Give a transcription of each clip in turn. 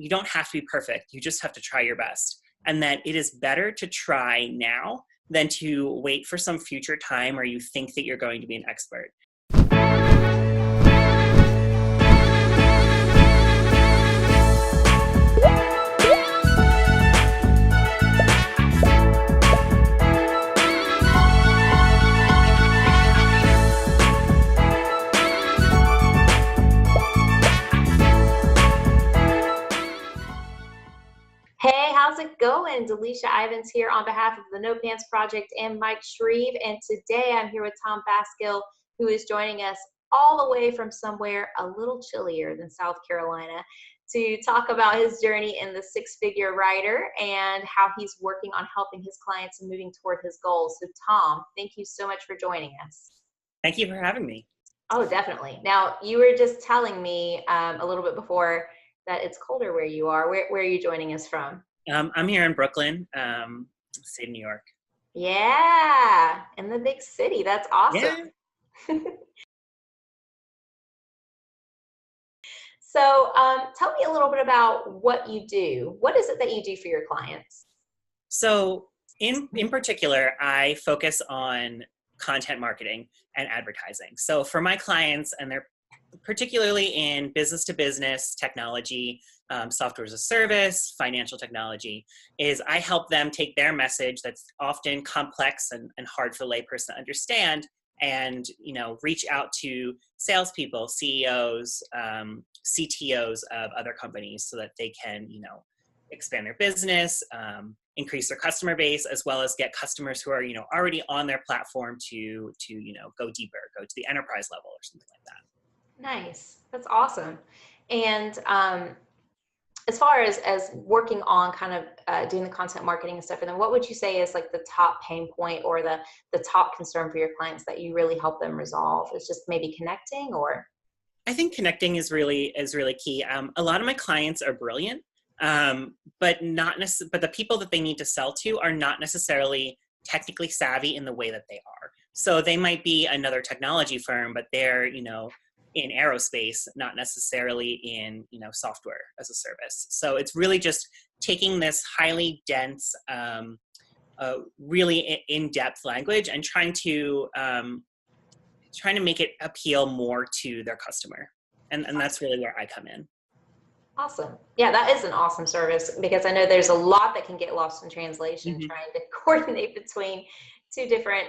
you don't have to be perfect. You just have to try your best. And that it is better to try now than to wait for some future time where you think that you're going to be an expert. Hey, how's it going? Delisha Ivins here on behalf of the No Pants Project and Mike Shreve. And today I'm here with Tom Basgill, who is joining us all the way from somewhere a little chillier than South Carolina to talk about his journey in the six-figure writer and how he's working on helping his clients and moving toward his goals. So Tom, thank you so much for joining us. Thank you for having me. Oh, definitely. Now, you were just telling me a little bit before that it's colder where you are. Where are you joining us from? I'm here in Brooklyn, state of New York. Yeah, in the big city. That's awesome. Yeah. So tell me a little bit about what you do. What is it that you do for your clients? So in particular, I focus on content marketing and advertising. So for my clients, and they're particularly in business to business technology, software as a service, financial technology, is I help them take their message that's often complex and hard for a layperson to understand and, reach out to salespeople, CEOs, CTOs of other companies so that they can, expand their business, increase their customer base, as well as get customers who are, already on their platform to go deeper, go to the enterprise level or something like that. Nice. That's awesome. And as far as working on kind of doing the content marketing and stuff, and then what would you say is like the top pain point or the top concern for your clients that you really help them resolve? Is just maybe connecting, or? I think connecting is really key. A lot of my clients are brilliant, but the people that they need to sell to are not necessarily technically savvy in the way that they are. So they might be another technology firm, but they're, in aerospace, not necessarily in, software as a service. So it's really just taking this highly dense, really in-depth language and trying to make it appeal more to their customer. And that's really where I come in. Awesome. Yeah, that is an awesome service, because I know there's a lot that can get lost in translation, trying to coordinate between two different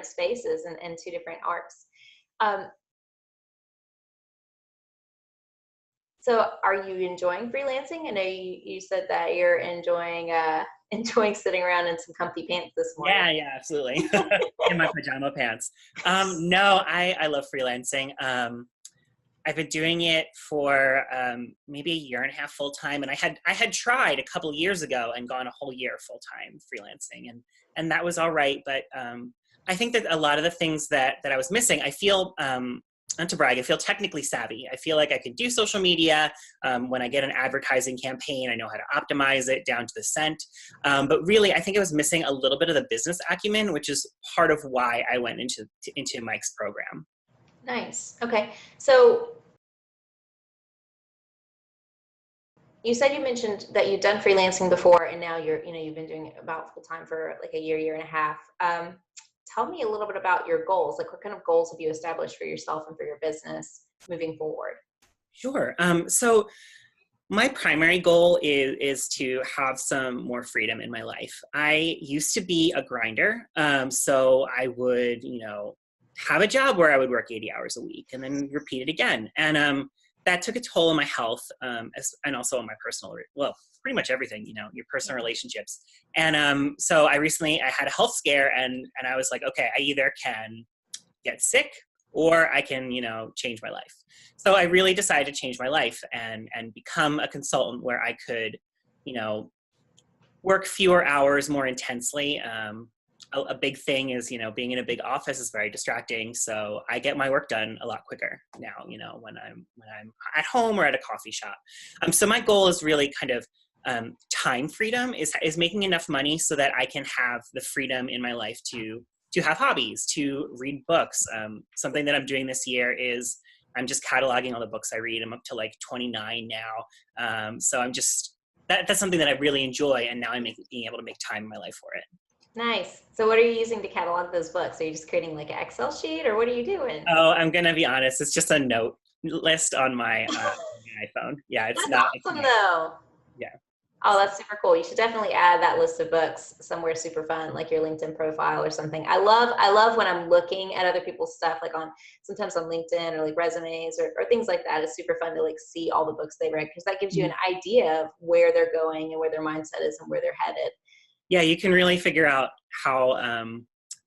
spaces and two different arcs. So are you enjoying freelancing? I know you said that you're enjoying sitting around in some comfy pants this morning. Yeah, absolutely. In my pajama pants. No, I love freelancing. I've been doing it for maybe a year and a half full time, and I had tried a couple of years ago and gone a whole year full time freelancing, and that was all right. But I think that a lot of the things that I was missing, I feel. Not to brag, I feel technically savvy. I feel like I can do social media. When I get an advertising campaign, I know how to optimize it down to the cent. But really, I think I was missing a little bit of the business acumen, which is part of why I went into Mike's program. Nice. Okay. So you mentioned that you've done freelancing before, and now you've been doing it about full time for like a year and a half. Tell me a little bit about your goals. Like, what kind of goals have you established for yourself and for your business moving forward? Sure. So my primary goal is to have some more freedom in my life. I used to be a grinder. So I would, have a job where I would work 80 hours a week and then repeat it again. And that took a toll on my health, and also on my personal, pretty much everything, your personal relationships. And so I had a health scare, and I was like, okay, I either can get sick or I can, change my life. So I really decided to change my life and become a consultant where I could, work fewer hours more intensely. A big thing is, being in a big office is very distracting. So I get my work done a lot quicker now, when I'm at home or at a coffee shop. So my goal is really kind of time freedom, is making enough money so that I can have the freedom in my life to have hobbies, to read books. Something that I'm doing this year is I'm just cataloging all the books I read. I'm up to like 29 now. So I'm just, that's something that I really enjoy. And now I'm being able to make time in my life for it. Nice. So what are you using to catalog those books? Are you just creating like an Excel sheet or what are you doing? Oh, I'm going to be honest. It's just a note list on my iPhone. Yeah, it's That's not. awesome though. Yeah. Oh, that's super cool. You should definitely add that list of books somewhere super fun, like your LinkedIn profile or something. I love when I'm looking at other people's stuff, like sometimes on LinkedIn or like resumes or things like that. It's super fun to like see all the books they read because that gives you an idea of where they're going and where their mindset is and where they're headed. Yeah, you can really figure out how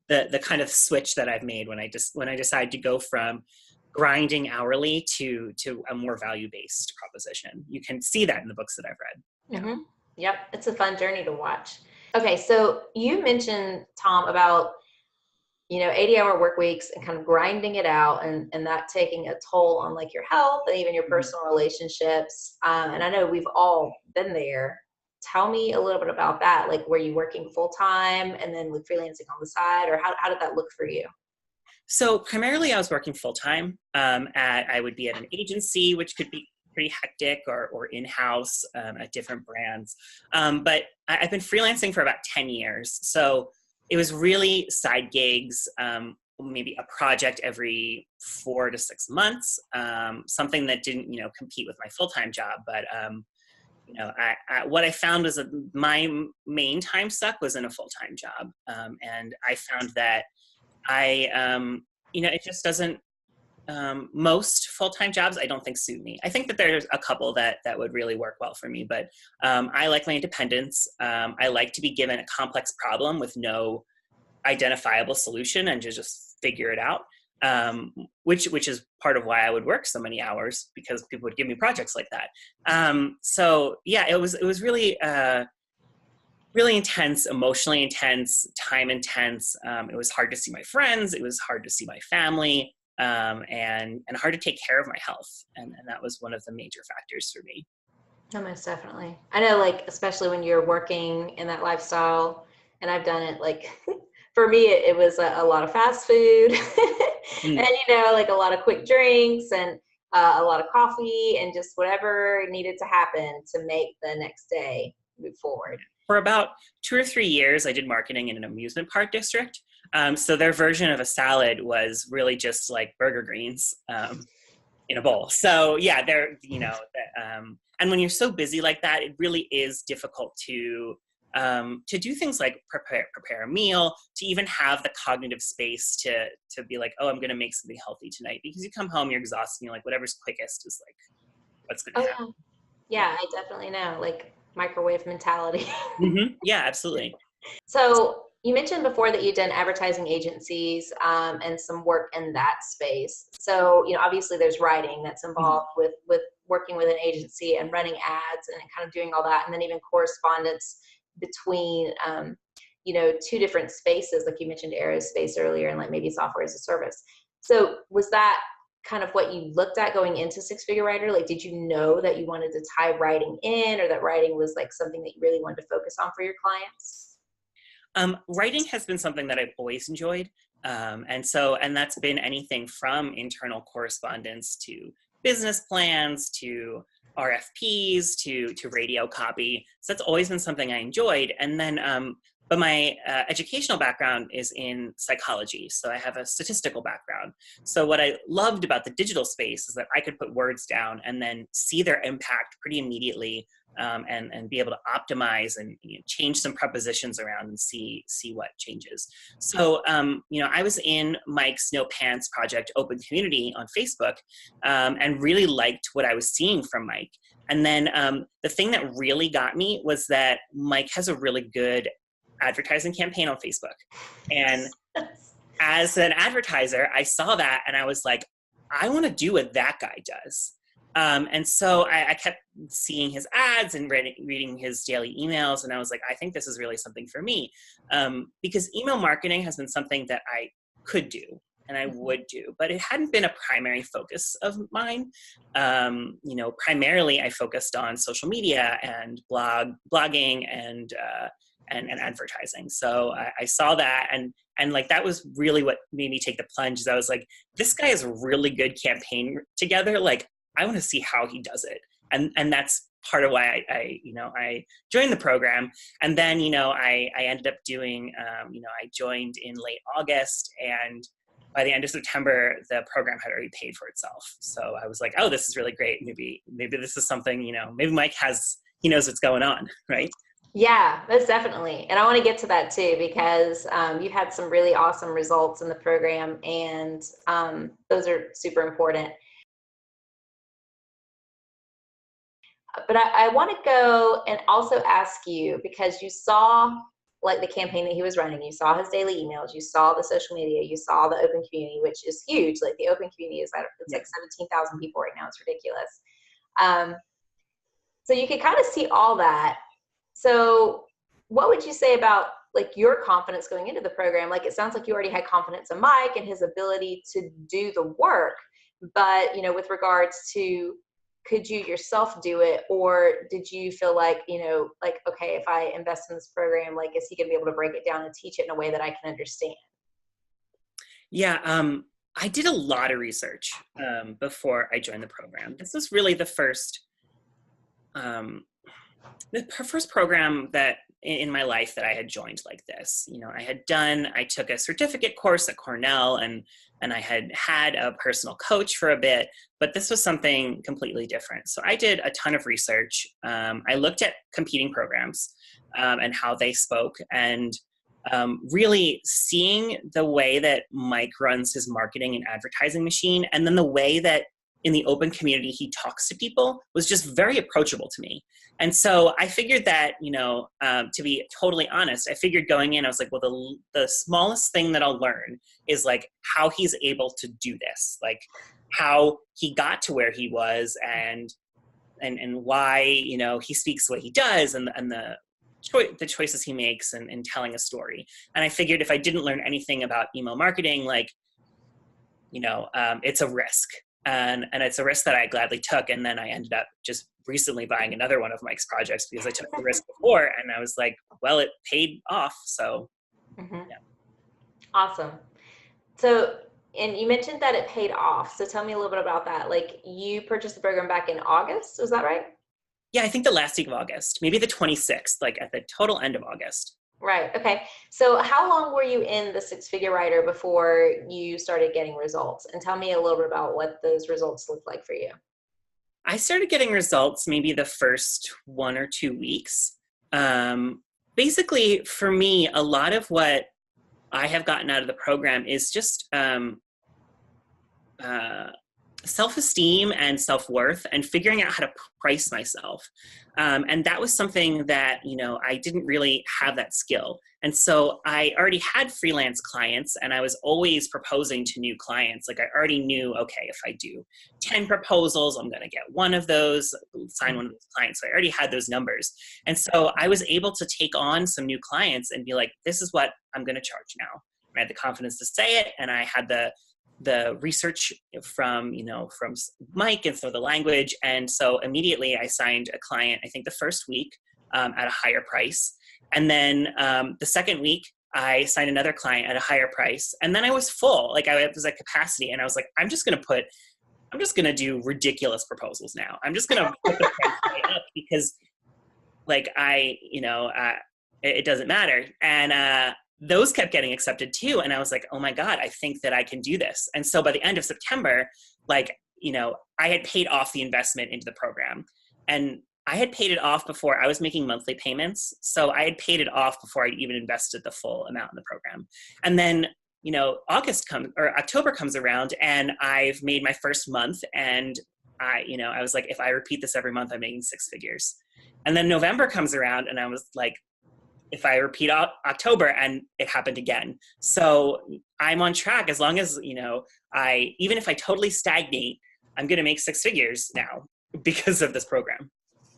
the kind of switch that I've made when I decide to go from grinding hourly to a more value-based proposition. You can see that in the books that I've read. Yeah. Mm-hmm. Yep, it's a fun journey to watch. Okay, so you mentioned, Tom, about 80-hour work weeks and kind of grinding it out and that taking a toll on like your health and even your personal relationships. And I know we've all been there. Tell me a little bit about that. Like, were you working full time and then with freelancing on the side, or how did that look for you? So primarily I was working full time. I would be at an agency, which could be pretty hectic, or in-house at different brands. But I've been freelancing for about 10 years. So it was really side gigs, maybe a project every 4 to 6 months, something that didn't, compete with my full-time job. But, what I found was that my main time suck was in a full-time job. And I found that it just doesn't, most full-time jobs I don't think suit me. I think that there's a couple that would really work well for me, but I like my independence. I like to be given a complex problem with no identifiable solution and to just figure it out, which is part of why I would work so many hours, because people would give me projects like that. So yeah, it was really really intense, emotionally intense, time intense. It was hard to see my friends. It was hard to see my family, and hard to take care of my health. And that was one of the major factors for me. Oh, most definitely. I know, like, especially when you're working in that lifestyle, and I've done it, like, for me, it was a lot of fast food Mm. and, like a lot of quick drinks and a lot of coffee and just whatever needed to happen to make the next day move forward. For about 2 or 3 years, I did marketing in an amusement park district. So their version of a salad was really just like burger greens in a bowl. So yeah, and when you're so busy like that, it really is difficult to do things like prepare a meal, to even have the cognitive space to be like, oh, I'm going to make something healthy tonight, because you come home, you're exhausted, and you're like, whatever's quickest is like what's going to happen. Yeah, I definitely know, like microwave mentality. Mm-hmm. Yeah, absolutely. So you mentioned before that you've done advertising agencies and some work in that space. So, obviously there's writing that's involved with working with an agency and running ads and kind of doing all that. And then even correspondence between, two different spaces, like you mentioned aerospace earlier, and like maybe software as a service. So was that kind of what you looked at going into Six Figure Writer? Like, did you know that you wanted to tie writing in, or that writing was like something that you really wanted to focus on for your clients? Writing has been something that I've always enjoyed. And that's been anything from internal correspondence to business plans to RFPs to radio copy. So that's always been something I enjoyed. And then, but my educational background is in psychology. So I have a statistical background. So what I loved about the digital space is that I could put words down and then see their impact pretty immediately, and be able to optimize and change some prepositions around and see what changes. So, I was in Mike's No Pants Project open community on Facebook, and really liked what I was seeing from Mike. And then the thing that really got me was that Mike has a really good advertising campaign on Facebook. And as an advertiser, I saw that and I was like, I want to do what that guy does. And so I kept seeing his ads and reading his daily emails. And I was like, I think this is really something for me. Because email marketing has been something that I could do and I would do, but it hadn't been a primary focus of mine. Primarily I focused on social media and blogging and advertising. So I saw that, and like that was really what made me take the plunge. Is I was like, this guy has a really good campaign together. Like, I want to see how he does it, and that's part of why I joined the program. And then I ended up doing I joined in late August, and by the end of September, the program had already paid for itself. So I was like, oh, this is really great. Maybe this is something, maybe Mike he knows what's going on, right? Yeah, that's definitely. And I want to get to that too, because you had some really awesome results in the program, and those are super important. But I want to go and also ask you, because you saw like the campaign that he was running, you saw his daily emails, you saw the social media, you saw the open community, which is huge. Like the open community is it's like 17,000 people right now. It's ridiculous. So you could kind of see all that. So what would you say about like your confidence going into the program? Like, it sounds like you already had confidence in Mike and his ability to do the work, but with regards to, could you yourself do it, or did you feel like, like, okay, if I invest in this program, like, is he going to be able to break it down and teach it in a way that I can understand? Yeah, I did a lot of research before I joined the program. This was really the first program that in my life that I had joined like this. I took a certificate course at Cornell, and I had a personal coach for a bit, but this was something completely different. So I did a ton of research. I looked at competing programs and how they spoke, and really seeing the way that Mike runs his marketing and advertising machine, and then the way that in the open community he talks to people, was just very approachable to me. And so I figured that, to be totally honest, I figured going in, I was like, well, the smallest thing that I'll learn is like how he's able to do this, like how he got to where he was, and why, he speaks the way he does, and the choices he makes, and telling a story. And I figured if I didn't learn anything about email marketing, like, it's a risk. And it's a risk that I gladly took. And then I ended up just recently buying another one of Mike's projects because I took the risk before, and I was like, well, it paid off. So, Yeah. Awesome. So, and you mentioned that it paid off. So tell me a little bit about that. Like, you purchased the program back in August, is that right? Yeah, I think the last week of August, maybe the 26th, like at the total end of August. Right. Okay. So how long were you in the six-figure writer before you started getting results? And tell me a little bit about what those results looked like for you. I started getting results maybe the first 1 or 2 weeks. Basically, for me, a lot of what I have gotten out of the program is just self-esteem and self-worth, and figuring out how to price myself. And that was something that, I didn't really have that skill. And so I already had freelance clients, and I was always proposing to new clients. Like, I already knew, okay, if I do 10 proposals, I'm going to get one of those, sign one of those clients. So I already had those numbers. And so I was able to take on some new clients and be like, this is what I'm going to charge now. I had the confidence to say it, and I had the research from Mike, and so the language. And so immediately I signed a client, I think the first week, at a higher price. And then the second week I signed another client at a higher price. And then I was full, like I was at capacity, and I was like, I'm just going to do ridiculous proposals now. I'm just going to put the price up, because like it doesn't matter. And those kept getting accepted too. And I was like, oh my God, I think that I can do this. And so by the end of September, like, I had paid off the investment into the program, and I had paid it off before I was making monthly payments. So I had paid it off before I even invested the full amount in the program. And then, October comes around, and I've made my first month, and I was like, if I repeat this every month, I'm making 6 figures. And then November comes around, and I was like, if I repeat October, and it happened again. So I'm on track. As long as, even if I totally stagnate, I'm going to make 6 figures now because of this program.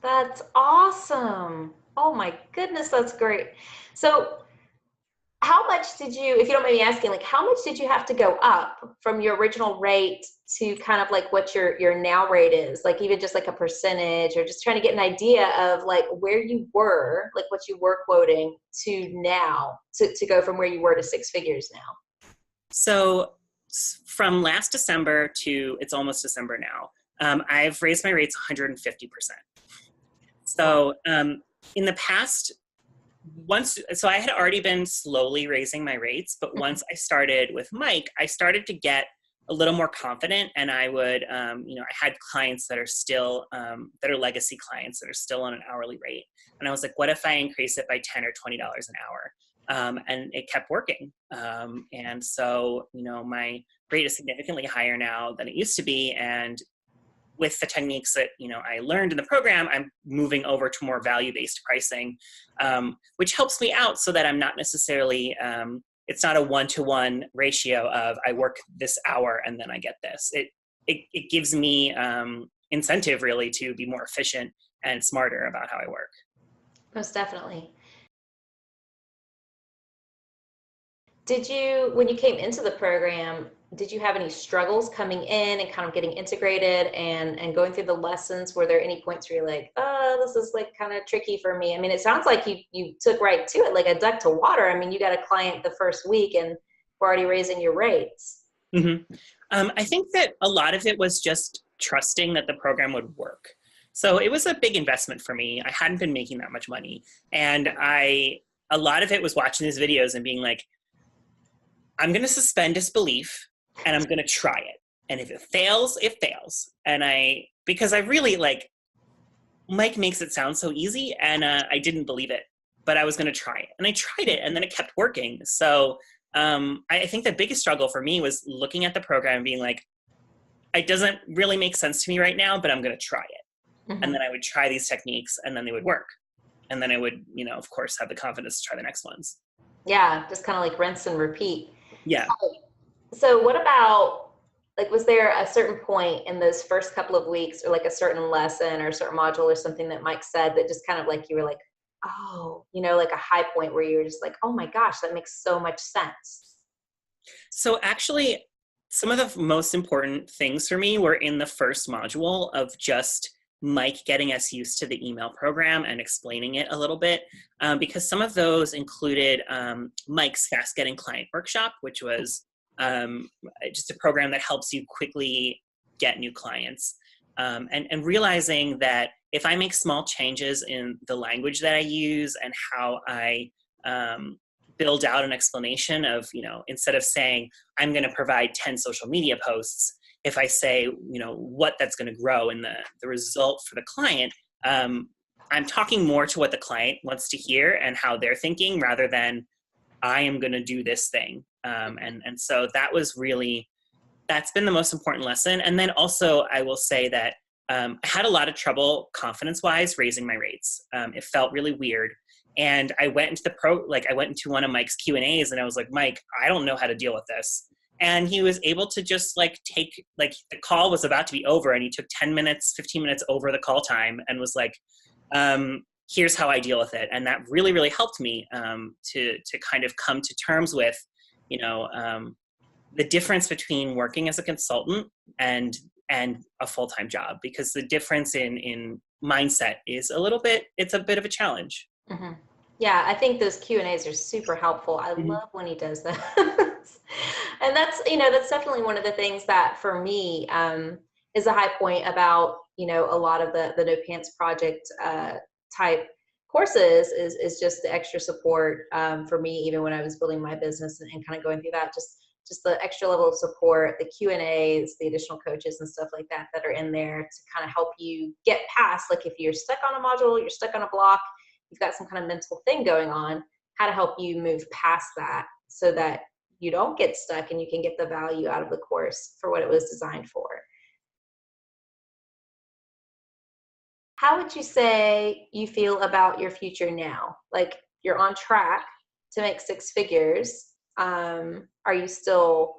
That's awesome. Oh my goodness, that's great. So how much did you, if you don't mind me asking, like how much did you have to go up from your original rate to kind of like what your now rate is? Like even just like a percentage, or just trying to get an idea of like where you were, like what you were quoting to now, to go from where you were to six figures now. So from last December to it's almost December now, I've raised my rates 150%. Wow. So in the past, so I had already been slowly raising my rates, but once I started with Mike, I started to get a little more confident, and I would, I had clients that are still, that are legacy clients that are still on an hourly rate. And I was like, what if I increase it by $10 or $20 an hour? And it kept working. And so, my rate is significantly higher now than it used to be. And with the techniques that I learned in the program, I'm moving over to more value-based pricing, which helps me out so that I'm not necessarily, it's not a one-to-one ratio of I work this hour and then I get this. It gives me incentive really to be more efficient and smarter about how I work. Most definitely. Did you, when you came into the program, did you have any struggles coming in and kind of getting integrated and going through the lessons? Were there any points where you're like, oh, this is like kind of tricky for me? I mean, it sounds like you took right to it, like a duck to water. I mean, you got a client the first week and we're already raising your rates. Mm-hmm. I think that a lot of it was just trusting that the program would work. So it was a big investment for me. I hadn't been making that much money. And a lot of it was watching these videos and being like, I'm going to suspend disbelief and I'm going to try it. And if it fails, it fails. And because I really Mike makes it sound so easy, and I didn't believe it, but I was going to try it. And I tried it, and then it kept working. So I think the biggest struggle for me was looking at the program and being like, it doesn't really make sense to me right now, but I'm going to try it. Mm-hmm. And then I would try these techniques, and then they would work. And then I would, of course, have the confidence to try the next ones. Yeah, just kind of like rinse and repeat. Yeah. So what about, like, was there a certain point in those first couple of weeks, or like a certain lesson or a certain module or something that Mike said that just kind of like you were like, oh, like a high point where you were just like, oh my gosh, that makes so much sense? So actually, some of the most important things for me were in the first module of just Mike getting us used to the email program and explaining it a little bit, because some of those included Mike's Fast Getting Client Workshop, which was just a program that helps you quickly get new clients, and realizing that if I make small changes in the language that I use and how I build out an explanation of, instead of saying, I'm going to provide 10 social media posts, if I say, what that's going to grow in the result for the client, I'm talking more to what the client wants to hear and how they're thinking rather than I am going to do this thing. And so that's been the most important lesson. And then also I will say that I had a lot of trouble confidence-wise raising my rates. It felt really weird. And I went into I went into one of Mike's Q&As and I was like, Mike, I don't know how to deal with this. And he was able to just take, the call was about to be over and he took 10 minutes, 15 minutes over the call time and was like, here's how I deal with it. And that really, really helped me to kind of come to terms with, the difference between working as a consultant and a full-time job, because the difference in mindset is it's a bit of a challenge. Mm-hmm. Yeah, I think those Q&As are super helpful. I Mm-hmm. love when he does that. And that's definitely one of the things that for me is a high point about, a lot of the No Pants Project type courses is just the extra support for me, even when I was building my business and kind of going through that, just the extra level of support, the Q&As, the additional coaches and stuff like that are in there to kind of help you get past, like if you're stuck on a module, you're stuck on a block, you've got some kind of mental thing going on, how to help you move past that so that you don't get stuck and you can get the value out of the course for what it was designed for. How would you say you feel about your future now? Like you're on track to make six figures. Are you still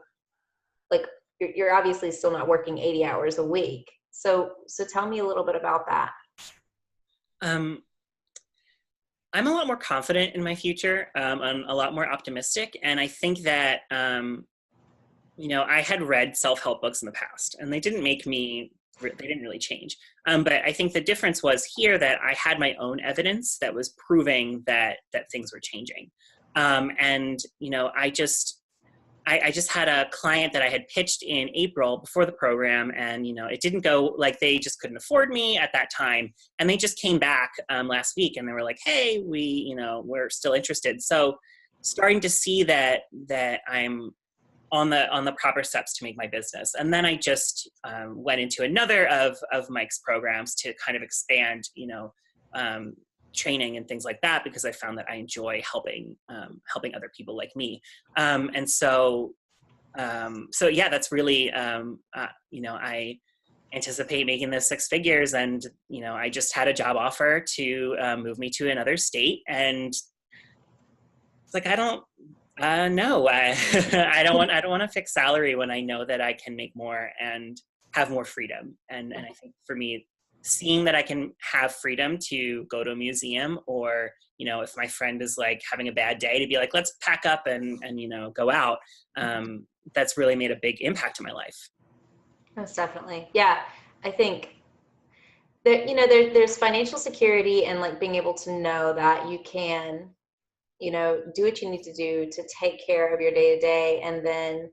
like, you're obviously still not working 80 hours a week. So tell me a little bit about that. I'm a lot more confident in my future. I'm a lot more optimistic. And I think that, I had read self-help books in the past and they didn't make me, they didn't really change. But I think the difference was here that I had my own evidence that was proving that things were changing. And, I just had a client that I had pitched in April before the program, and it didn't go, like, they just couldn't afford me at that time, and they just came back last week, and they were like, "Hey, we're still interested." So, starting to see that I'm on the proper steps to make my business, and then I just went into another of Mike's programs to kind of expand, um, training and things like that, because I found that I enjoy helping other people like me. And so yeah, that's really, I anticipate making the six figures, and, I just had a job offer to move me to another state. And it's like, I don't, no, I don't want a fixed salary when I know that I can make more and have more freedom. And I think for me, seeing that I can have freedom to go to a museum, or, if my friend is like having a bad day, to be like, let's pack up and go out. That's really made a big impact in my life. Most definitely. Yeah. I think that, there's financial security and like being able to know that you can, do what you need to do to take care of your day to day. And then,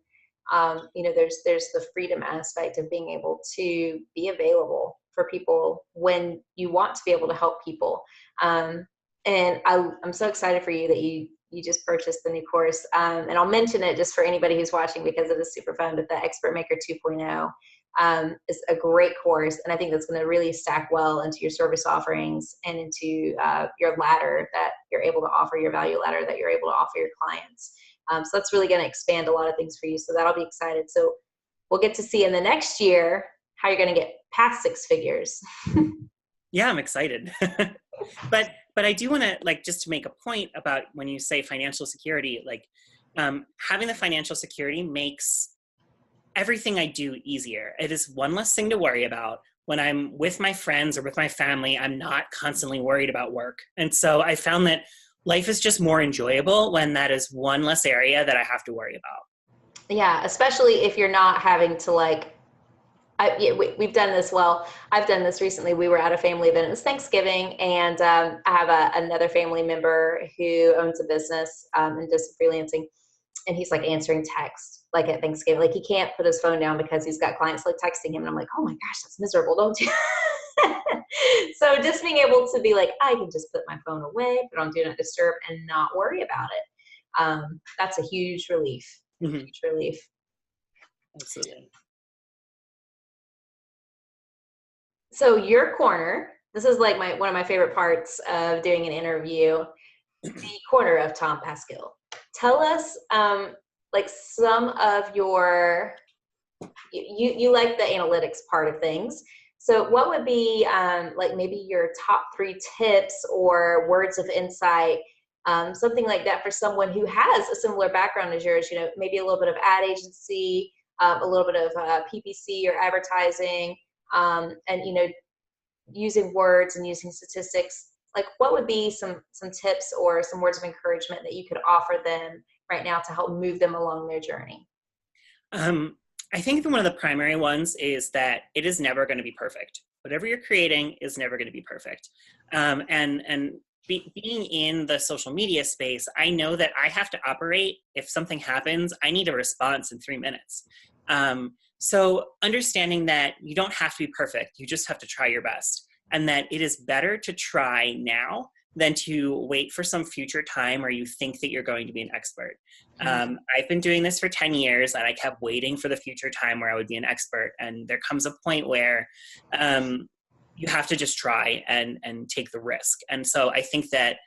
there's the freedom aspect of being able to be available for people when you want to be able to help people. And I'm so excited for you that you just purchased the new course. And I'll mention it just for anybody who's watching because it is super fun, but the Expert Maker 2.0 is a great course. And I think that's going to really stack well into your service offerings and into your ladder that you're able to offer, your value ladder that you're able to offer your clients. So that's really going to expand a lot of things for you. So that'll be excited. So we'll get to see in the next year how you're going to get past six figures. Yeah, I'm excited. But I do want to, like, just to make a point about when you say financial security, like, having the financial security makes everything I do easier. It is one less thing to worry about. When I'm with my friends or with my family, I'm not constantly worried about work. And so I found that life is just more enjoyable when that is one less area that I have to worry about. Yeah, especially if you're not having to we've done this. Well, I've done this recently. We were at a family event. It was Thanksgiving, and I have another family member who owns a business and does some freelancing, and he's like answering text like at Thanksgiving. Like he can't put his phone down because he's got clients like texting him, and I'm like, oh my gosh, that's miserable. Don't do. So just being able to be like, I can just put my phone away, put on Do Not Disturb, and not worry about it. That's a huge relief. Mm-hmm. Huge relief. Absolutely. So your corner, this is like one of my favorite parts of doing an interview, the corner of Tom Basgill. Tell us like some of your, you like the analytics part of things. So what would be like maybe your top 3 tips or words of insight, something like that for someone who has a similar background as yours, maybe a little bit of ad agency, a little bit of PPC or advertising, and using words and using statistics. Like what would be some tips or some words of encouragement that you could offer them right now to help move them along their journey? I think one of the primary ones is that it is never going to be perfect. Whatever you're creating is never going to be perfect. Being in the social media space, I know that I have to operate. If something happens, I need a response in 3 minutes. So understanding that you don't have to be perfect, you just have to try your best, and that it is better to try now than to wait for some future time where you think that you're going to be an expert. I've been doing this for 10 years, and I kept waiting for the future time where I would be an expert. And there comes a point where you have to just try and take the risk. And so I think that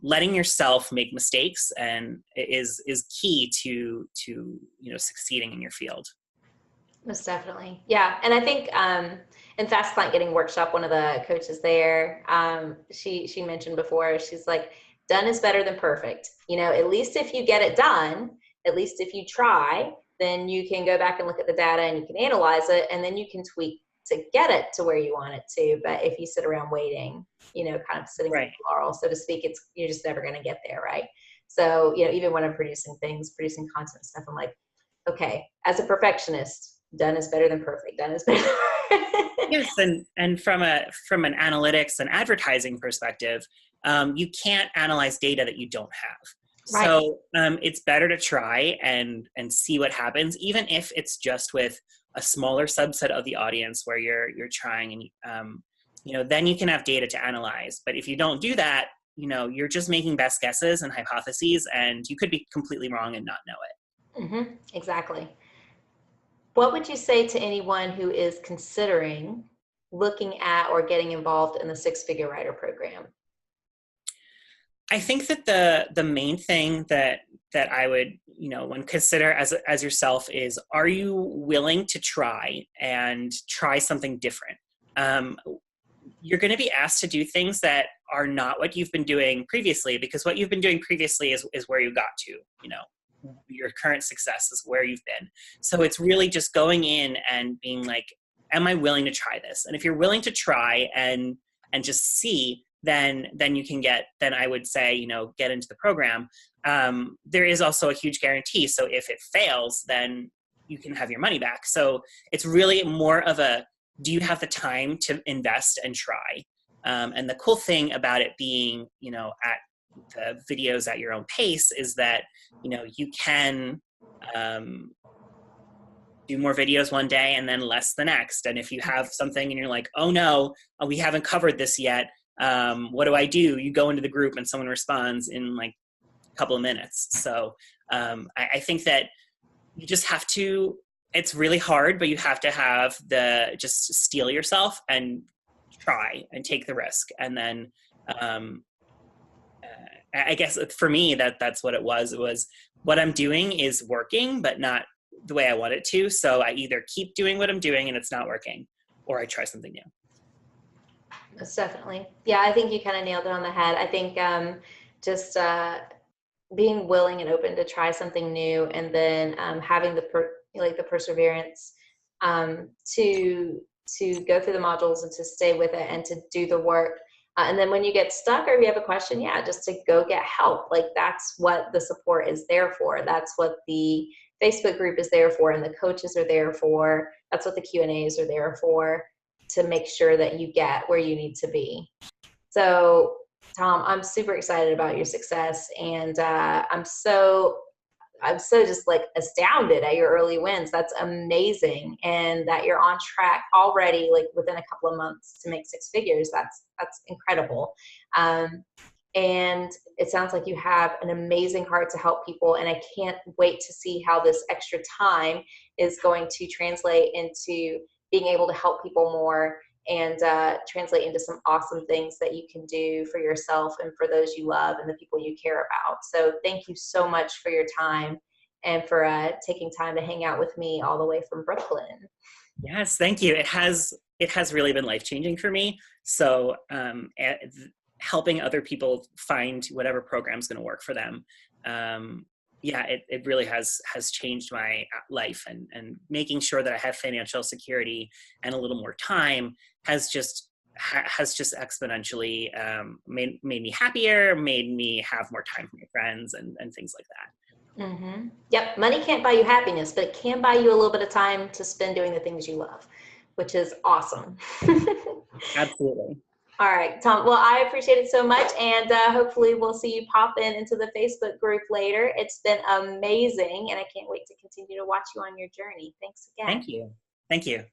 letting yourself make mistakes and is key to succeeding in your field. Most definitely. Yeah. And I think in Fast Client Getting Workshop, one of the coaches there, she mentioned before, she's like, done is better than perfect. At least if you get it done, at least if you try, then you can go back and look at the data and you can analyze it, and then you can tweak to get it to where you want it to. But if you sit around waiting, kind of sitting on Right. the laurel, so to speak, you're just never going to get there, right? So, even when I'm producing content and stuff, I'm like, okay, as a perfectionist, done is better than perfect. Done is better. Yes, and from an analytics and advertising perspective, you can't analyze data that you don't have. Right. So it's better to try and see what happens, even if it's just with a smaller subset of the audience where you're trying, and then you can have data to analyze. But if you don't do that, you're just making best guesses and hypotheses, and you could be completely wrong and not know it. Mm-hmm. Exactly. What would you say to anyone who is considering looking at or getting involved in the Six-Figure Writer program? I think that the main thing that I would one consider as yourself is, are you willing to try something different? You're going to be asked to do things that are not what you've been doing previously, because what you've been doing previously is where you got to. Your current success is where you've been. So it's really just going in and being like, am I willing to try this? And if you're willing to try and just see, then you can then I would say, get into the program. There is also a huge guarantee. So if it fails, then you can have your money back. So it's really more of a, do you have the time to invest and try? And the cool thing about it being, at the videos at your own pace is that, you can do more videos one day and then less the next. And if you have something and you're like, oh no, we haven't covered this yet, what do I do? You go into the group and someone responds in like a couple of minutes. So I think that you just have to, it's really hard, but you have to have just steel yourself and try and take the risk. And then I guess for me, that's what it was. It was, what I'm doing is working, but not the way I want it to. So I either keep doing what I'm doing and it's not working, or I try something new. Most definitely. Yeah, I think you kind of nailed it on the head. I think just being willing and open to try something new, and then having the perseverance to go through the modules and to stay with it and to do the work. And then when you get stuck or if you have a question, just to go get help. Like, that's what the support is there for. That's what the Facebook group is there for, and the coaches are there for. That's what the Q&As are there for, to make sure that you get where you need to be. So, Tom, I'm super excited about your success, and I'm so just like astounded at your early wins. That's amazing. And that you're on track already, like within a couple of months, to make six figures. That's incredible. And it sounds like you have an amazing heart to help people. And I can't wait to see how this extra time is going to translate into being able to help people more, and translate into some awesome things that you can do for yourself and for those you love and the people you care about. So thank you so much for your time and for taking time to hang out with me all the way from Brooklyn. Yes, thank you. It has really been life-changing for me. So helping other people find whatever program is going to work for them. It really has changed my life, and making sure that I have financial security and a little more time has just exponentially made me happier, made me have more time for my friends and things like that. Mm-hmm. Yep. Money can't buy you happiness, but it can buy you a little bit of time to spend doing the things you love, which is awesome. Absolutely. All right, Tom. Well, I appreciate it so much, and hopefully we'll see you pop into the Facebook group later. It's been amazing, and I can't wait to continue to watch you on your journey. Thanks again. Thank you. Thank you.